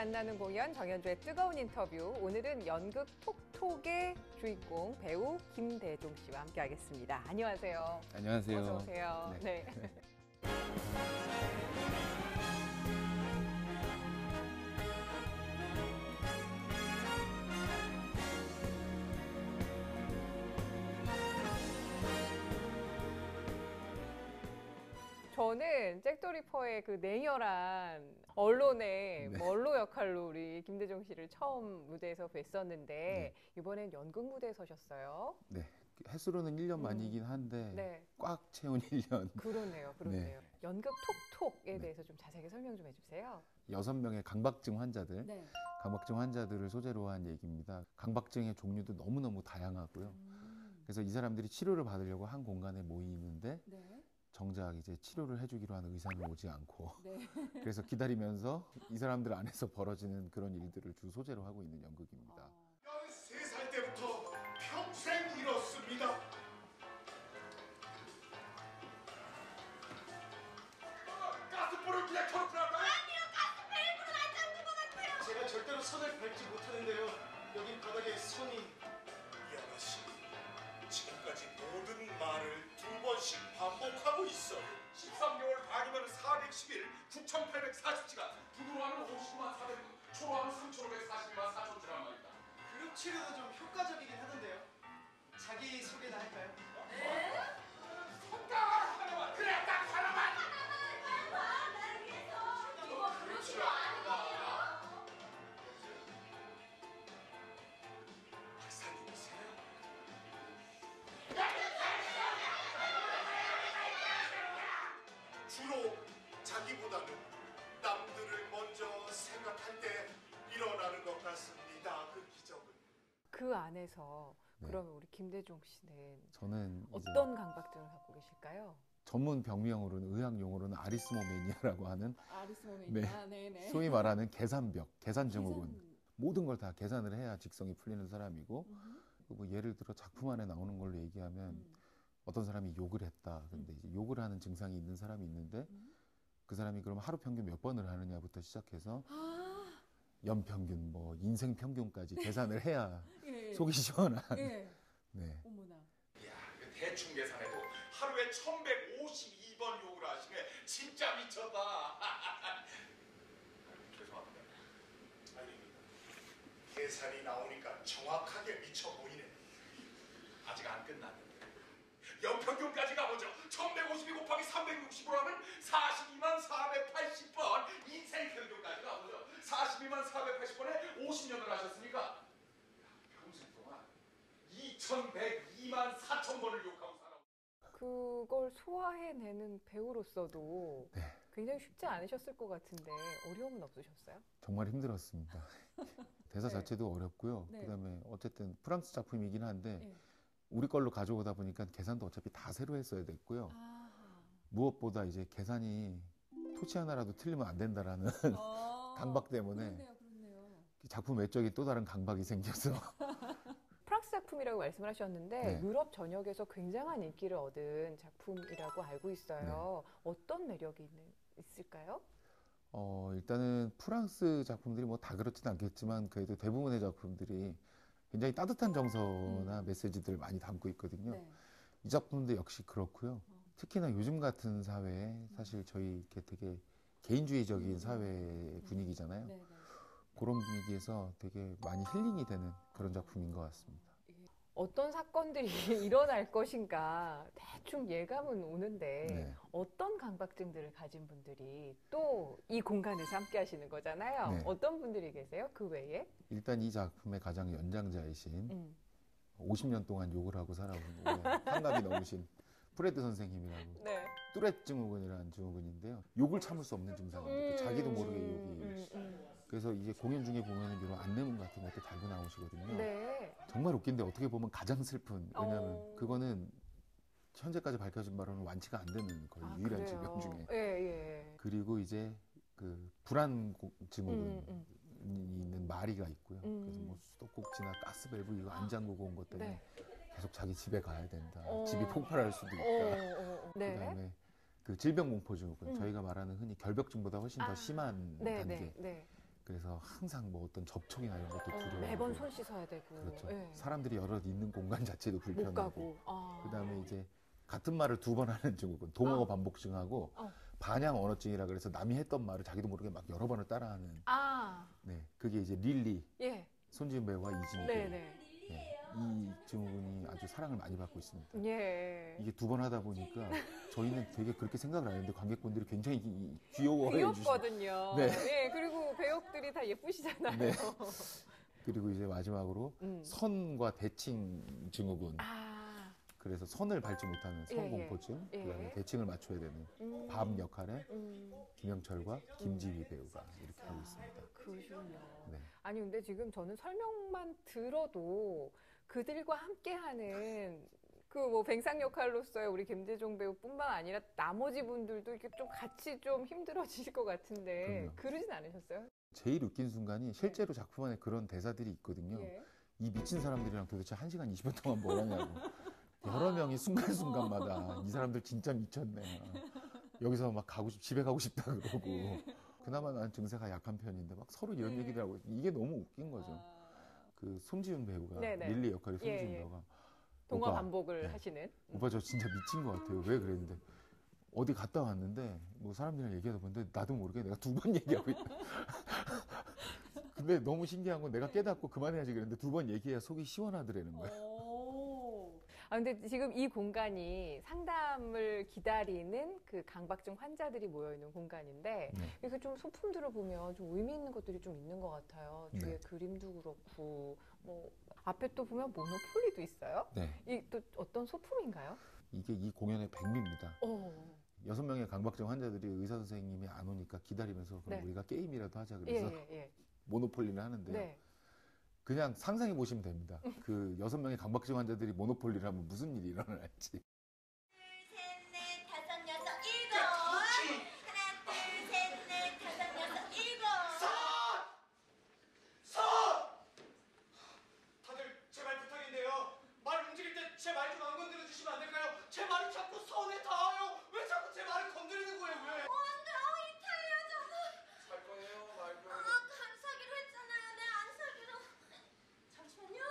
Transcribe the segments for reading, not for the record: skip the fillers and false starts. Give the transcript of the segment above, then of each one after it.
만나는 공연 정연조의 뜨거운 인터뷰. 오늘은 연극 톡톡의 주인공 배우 김대종 씨와 함께하겠습니다. 안녕하세요. 안녕하세요. 어서 오세요. 네. 저는 잭더리퍼의 그 냉혈한 언론의 언로 역할로 우리 김대종 씨를 처음 무대에서 뵀었는데 이번엔 연극 무대에 서셨어요. 네. 횟수로는 1년 만이긴 한데 꽉 채운 1년. 그러네요. 연극 톡톡에 대해서 좀 자세하게 설명 좀 해주세요. 6명의 강박증 환자들, 강박증 환자들을 소재로 한 얘기입니다. 강박증의 종류도 너무너무 다양하고요. 그래서 이 사람들이 치료를 받으려고 한 공간에 모이는데 정작 이제 치료를 해주기로 하는 의사는 오지 않고 그래서 기다리면서 이 사람들 안에서 벌어지는 그런 일들을 주 소재로 하고 있는 연극입니다. 13살 때부터 평생 잃었습니다. 가스불을 그냥 켜놓더라고요. 아니요, 가스 밸브로 안 잡는 것 같아요. 제가 절대로 선을 밟지 못하는데요. 여기 바닥에 선이... 이 아가씨, 지금까지 모든 말을 2번씩 반복하고 있어요. 13개월 반이면 410일, 9,840시간. 두루로 하면 59만 400분, 초로 하면 3,542만 4,000주란 말이다. 그룹 치료도 좀 효과적이긴 하던데요. 자기 소개나 할까요? 네? 손가락 하나만, 그래 딱 하나만. 날 위해서. 이거 그룹 치료 아니에요? 박사님이세요? 주로 자기보다는 남들을 먼저 생각할 때 일어나는 것 같습니다. 그 기적은. 그 안에서 그러면 우리 김대종 씨는 저는 어떤 강박증을 갖고 계실까요? 전문 병명으로는 의학 용어로는 아리스모메니아라고 하는 아리스모메니아. 소위 말하는 계산벽, 계산 증후군. 모든 걸 다 계산을 해야 직성이 풀리는 사람이고 뭐 예를 들어 작품 안에 나오는 걸로 얘기하면 어떤 사람이 욕을 했다. 근데 이제 욕을 하는 증상이 있는 사람이 있는데 그 사람이 그럼 하루 평균 몇 번을 하느냐부터 시작해서 연평균, 뭐 인생 평균까지 계산을 해야 속이 시원한. 어머나. 이야, 대충 계산해도 하루에 1152번 욕을 하시네. 진짜 미쳤다. 죄송합니다. 아니, 계산이 나오니까 정확하게 미쳐 보이네. 아직 안 끝났는데. 연평균까지 가보죠. 1152 곱하기 360으로 하면 42만 480번. 인생 평균까지 가보죠. 42만 480번에 50년을 하셨으니까 평생 동안 2102만 4천 번을 욕하고 살아. 그걸 소화해내는 배우로서도 굉장히 쉽지 않으셨을 것 같은데 어려움은 없으셨어요? 정말 힘들었습니다. 대사 자체도 어렵고요. 그다음에 어쨌든 프랑스 작품이긴 한데 우리 걸로 가져오다 보니까 계산도 어차피 다 새로 했어야 됐고요. 무엇보다 이제 계산이 토치 하나라도 틀리면 안 된다라는 강박 때문에 그렇네요. 작품 외적인 또 다른 강박이 생겨서 프랑스 작품이라고 말씀을 하셨는데 유럽 전역에서 굉장한 인기를 얻은 작품이라고 알고 있어요. 어떤 매력이 있을까요? 일단은 프랑스 작품들이 뭐 다 그렇진 않겠지만 그래도 대부분의 작품들이 굉장히 따뜻한 정서나 메시지들을 많이 담고 있거든요. 이 작품도 역시 그렇고요. 특히나 요즘 같은 사회에 사실 저희 이렇게 되게 개인주의적인 사회 분위기잖아요. 그런 분위기에서 되게 많이 힐링이 되는 그런 작품인 것 같습니다. 어떤 사건들이 일어날 것인가 대충 예감은 오는데 어떤 강박증들을 가진 분들이 또 이 공간에서 함께 하시는 거잖아요. 어떤 분들이 계세요? 그 외에? 일단 이 작품의 가장 연장자이신 50년 동안 욕을 하고 살아온 환갑이 넘으신 프레드 선생님이라고 뚜렛 증후군이라는 증후군인데요. 욕을 참을 수 없는 증상인데 자기도 모르게 욕이 그래서 이제 공연 중에 보면은 이런 안내문 같은 것도 달고 나오시거든요. 정말 웃긴데 어떻게 보면 가장 슬픈, 왜냐하면 그거는 현재까지 밝혀진 바로는 완치가 안 되는 거의 유일한 질병 중에. 그리고 이제 그 불안 증후군이 있는 마리가 있고요. 그래서 뭐 수도꼭지나 가스밸브 이거 안 잠그고 온 것 때문에 계속 자기 집에 가야 된다. 집이 폭발할 수도 있다. 그다음에 그 질병공포증후군, 저희가 말하는 흔히 결벽증보다 훨씬 더 심한 단계. 그래서 항상 뭐 어떤 접촉이나 이런 것도 두려워. 매번 손 씻어야 되고. 그렇죠. 네. 사람들이 여럿 있는 공간 자체도 불편하고. 못 가고. 그다음에 이제 같은 말을 2번 하는 증후군, 동어 반복증하고 반향 언어증이라 그래서 남이 했던 말을 자기도 모르게 막 여러 번을 따라하는. 네, 그게 이제 릴리. 예. 손지은 배우와 이진희 배우. 네네. 네, 이 증후군이 아주 사랑을 많이 받고 있습니다. 예. 이게 2번 하다 보니까 저희는 되게 그렇게 생각을 안 했는데 관객분들이 굉장히 귀여워해 귀엽거든요. 네. 네. 그리고 배역들이 다 예쁘시잖아요. 네. 그리고 이제 마지막으로 선과 대칭 증후군. 그래서 선을 밟지 못하는 선공포증, 그다음에 대칭을 맞춰야 되는 밥 역할에 김영철과 김지휘 배우가 이렇게 하고 있습니다. 그러시군요. 네. 아니 근데 지금 저는 설명만 들어도 그들과 함께하는 그 뭐 뱅상 역할로서의 우리 김재종 배우뿐만 아니라 나머지 분들도 이렇게 좀 같이 좀 힘들어지실 것 같은데 그럼요. 그러진 않으셨어요? 제일 웃긴 순간이 실제로 작품 안에 그런 대사들이 있거든요. 이 미친 사람들이랑 도대체 1시간 20분 동안 뭘 하냐고. 여러 명이 순간순간마다 이 사람들 진짜 미쳤네. 여기서 막 집에 가고 싶다 그러고. 그나마 난 증세가 약한 편인데 막 서로 이런 얘기를 하고 이게 너무 웃긴 거죠. 그 손지훈 배우가 릴리 역할의 손지훈 배우가 동화 오빠, 반복을 하시는. 오빠 저 진짜 미친 것 같아요. 왜 그랬는데 어디 갔다 왔는데 뭐 사람들이랑 얘기하다 보는데 나도 모르게 내가 2번 얘기하고 있다. 근데 너무 신기한 건 내가 깨닫고 그만해야지 그랬는데 2번 얘기해야 속이 시원하더라는 거예요. 근데 지금 이 공간이 상담을 기다리는 그 강박증 환자들이 모여있는 공간인데, 그래서 좀 소품들을 보면 좀 의미 있는 것들이 좀 있는 것 같아요. 뒤에 그림도 그렇고, 뭐, 앞에 또 보면 모노폴리도 있어요. 이 또 어떤 소품인가요? 이게 이 공연의 백미입니다. 6명의 강박증 환자들이 의사 선생님이 안 오니까 기다리면서 그럼 우리가 게임이라도 하자 그래서 모노폴리를 하는데요. 그냥 상상해 보시면 됩니다. 그 6명의 강박증 환자들이 모노폴리를 하면 무슨 일이 일어날지. 2, 3, 4, 5, 6, 7. 하나, 둘, 셋, 넷, 다섯, 여섯, 일곱. 다들 제발 부탁인데요. 말 움직일 때 제 말 좀 안 건드려 주시면 안 될까요? 제 말이 자꾸 선에 닿아요. 왜 자꾸 제 말을 건드리는 거예요? 왜? 안돼, 이탈리아잖아. 살 거예요, 말 거예요? 안 사기로 했잖아요. 네, 안 사기로. 잠시만요.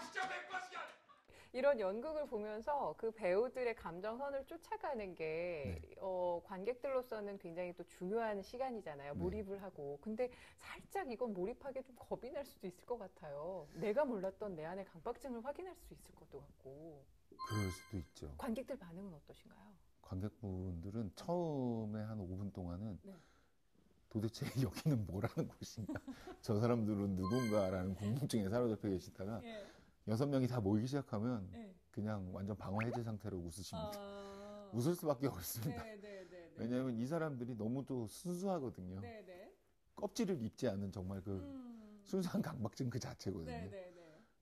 진짜 맥박이야. 이런 연극을 보면서 그 배우들의 감정선을 쫓아가는 게 관객들로서는 굉장히 또 중요한 시간이잖아요. 몰입을 하고. 근데 살짝 이건 몰입하기에 좀 겁이 날 수도 있을 것 같아요. 내가 몰랐던 내 안의 강박증을 확인할 수 있을 것도 같고. 그럴 수도 있죠. 관객들 반응은 어떠신가요? 관객분들은 처음에 한 5분 동안은 도대체 여기는 뭐라는 곳인가? 저 사람들은 누군가라는 궁금증에 사로잡혀 계시다가 6명이 다 모이기 시작하면 그냥 완전 방어 해제 상태로 웃으십니다. 웃을 수밖에 없습니다. 왜냐하면 이 사람들이 너무 또 순수하거든요. 껍질을 입지 않은 정말 그 순수한 강박증 그 자체거든요.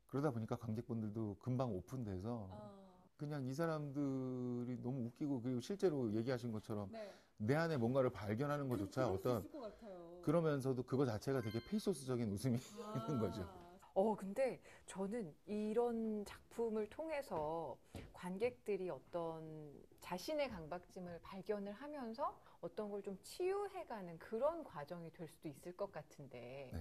그러다 보니까 관객분들도 금방 오픈돼서 그냥 이 사람들이 너무 웃기고, 그리고 실제로 얘기하신 것처럼 내 안에 뭔가를 발견하는 것조차 어떤 그러면서도 그거 자체가 되게 페이소스적인 웃음이 있는 거죠. 근데 저는 이런 작품을 통해서 관객들이 어떤 자신의 강박증을 발견을 하면서 어떤 걸 좀 치유해가는 그런 과정이 될 수도 있을 것 같은데,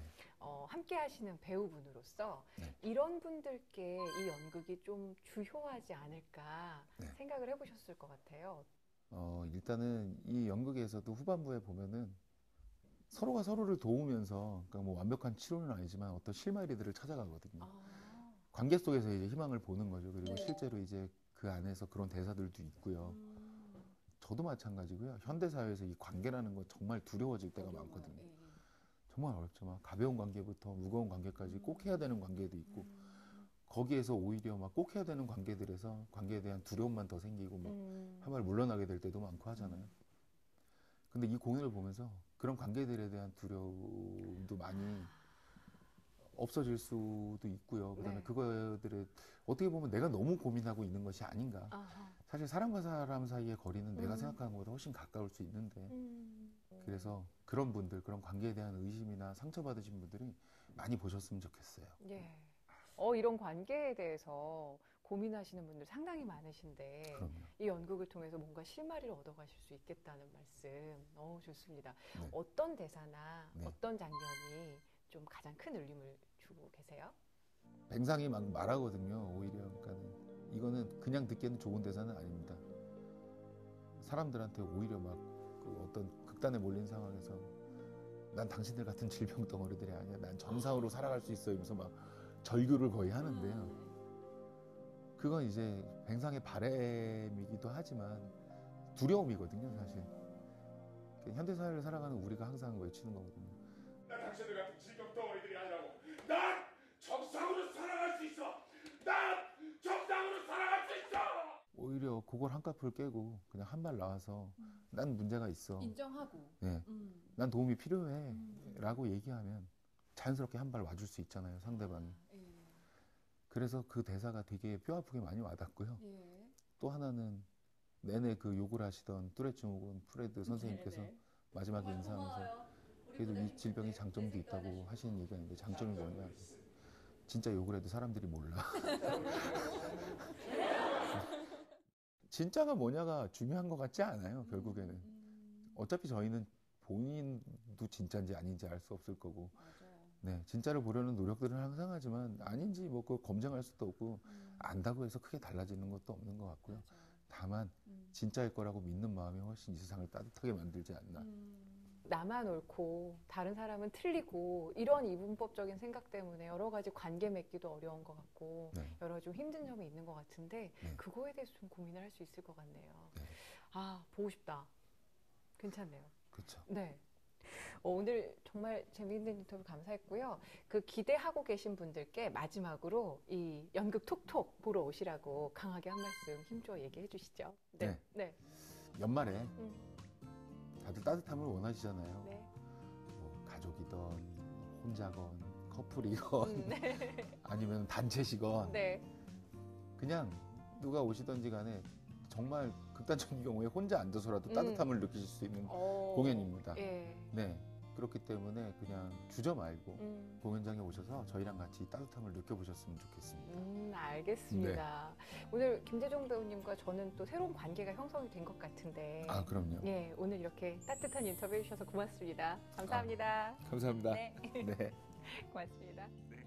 함께 하시는 배우분으로서 이런 분들께 이 연극이 좀 주효하지 않을까 생각을 해보셨을 것 같아요. 일단은 이 연극에서도 후반부에 보면은 서로가 서로를 도우면서, 그러니까 뭐 완벽한 치료는 아니지만 어떤 실마리들을 찾아가거든요. 관계 속에서 이제 희망을 보는 거죠. 그리고 실제로 이제 그 안에서 그런 대사들도 있고요. 저도 마찬가지고요. 현대사회에서 이 관계라는 건 정말 두려워질 때가 많거든요. 정말 어렵죠. 막 가벼운 관계부터 무거운 관계까지 꼭 해야 되는 관계도 있고, 거기에서 오히려 막 꼭 해야 되는 관계들에서 관계에 대한 두려움만 더 생기고 막 한 발 물러나게 될 때도 많고 하잖아요. 근데 이 공연을 보면서 그런 관계들에 대한 두려움도 많이 없어질 수도 있고요. 그다음에 그거들에 어떻게 보면 내가 너무 고민하고 있는 것이 아닌가. 사실 사람과 사람 사이의 거리는 내가 생각하는 것보다 훨씬 가까울 수 있는데, 그래서 그런 분들, 그런 관계에 대한 의심이나 상처받으신 분들이 많이 보셨으면 좋겠어요. 이런 관계에 대해서 고민하시는 분들 상당히 많으신데 그럼요. 이 연극을 통해서 뭔가 실마리를 얻어가실 수 있겠다는 말씀 좋습니다. 네. 어떤 대사나 네. 어떤 장면이 좀 가장 큰 울림을 주고 계세요? 뱅상이 막 말하거든요. 오히려 그러니까는 이거는 그냥 듣기에는 좋은 대사는 아닙니다. 사람들한테 오히려 막 그 어떤 극단에 몰린 상황에서 난 당신들 같은 질병 덩어리들이 아니야. 난 정상으로 살아갈 수 있어. 이러면서 막 절규를 거의 하는데요. 그건 이제 뱅상의 바램이기도 하지만 두려움이거든요, 사실. 현대사회를 살아가는 우리가 항상 외치는 거거든요. 난 당신들 같은 질병 덩어리들이 아니라고. 난 정상으로 살아갈 수 있어. 난 정상으로 살아갈 수 있어. 오히려 그걸 한꺼풀 깨고 그냥 한 발 나와서 난 문제가 있어. 인정하고. 네. 난 도움이 필요해. 라고 얘기하면 자연스럽게 한 발 와줄 수 있잖아요, 상대방이. 그래서 그 대사가 되게 뼈아프게 많이 와닿고요. 또 하나는 내내 그 욕을 하시던 뚜렛 증후군 프레드 선생님께서 마지막에 인사하면서 그래도 이 질병이 장점도 있다고 하시는 얘기가 있는데 장점이 뭐냐. 진짜 욕을 해도 사람들이 몰라. 진짜가 뭐냐가 중요한 것 같지 않아요, 결국에는. 어차피 저희는 본인도 진짜인지 아닌지 알 수 없을 거고. 네, 진짜를 보려는 노력들은 항상 하지만 아닌지 뭐 그거 검증할 수도 없고 안다고 해서 크게 달라지는 것도 없는 것 같고요. 다만 진짜일 거라고 믿는 마음이 훨씬 이 세상을 따뜻하게 만들지 않나. 나만 옳고 다른 사람은 틀리고 이런 이분법적인 생각 때문에 여러 가지 관계 맺기도 어려운 것 같고 네. 여러 좀 힘든 점이 있는 것 같은데 네. 그거에 대해서 좀 고민을 할 수 있을 것 같네요. 네. 아, 보고 싶다. 괜찮네요. 그렇죠. 네. 오늘 정말 재미있는 인터뷰 감사했고요. 그 기대하고 계신 분들께 마지막으로 이 연극 톡톡 보러 오시라고 강하게 한 말씀 힘줘 얘기해 주시죠. 네. 네. 연말에 다들 따뜻함을 원하시잖아요. 네. 뭐 가족이든 혼자건 커플이건 아니면 단체시건 네. 그냥 누가 오시던지 간에 정말 극단적인 경우에 혼자 앉아서라도 따뜻함을 느끼실 수 있는 공연입니다. 예. 네. 그렇기 때문에 그냥 주저 말고 공연장에 오셔서 저희랑 같이 따뜻함을 느껴보셨으면 좋겠습니다. 알겠습니다. 네. 오늘 김재종 배우님과 저는 또 새로운 관계가 형성이 된 것 같은데. 아, 그럼요. 예, 오늘 이렇게 따뜻한 인터뷰 해주셔서 고맙습니다. 감사합니다. 감사합니다. 네. 네. 고맙습니다. 네.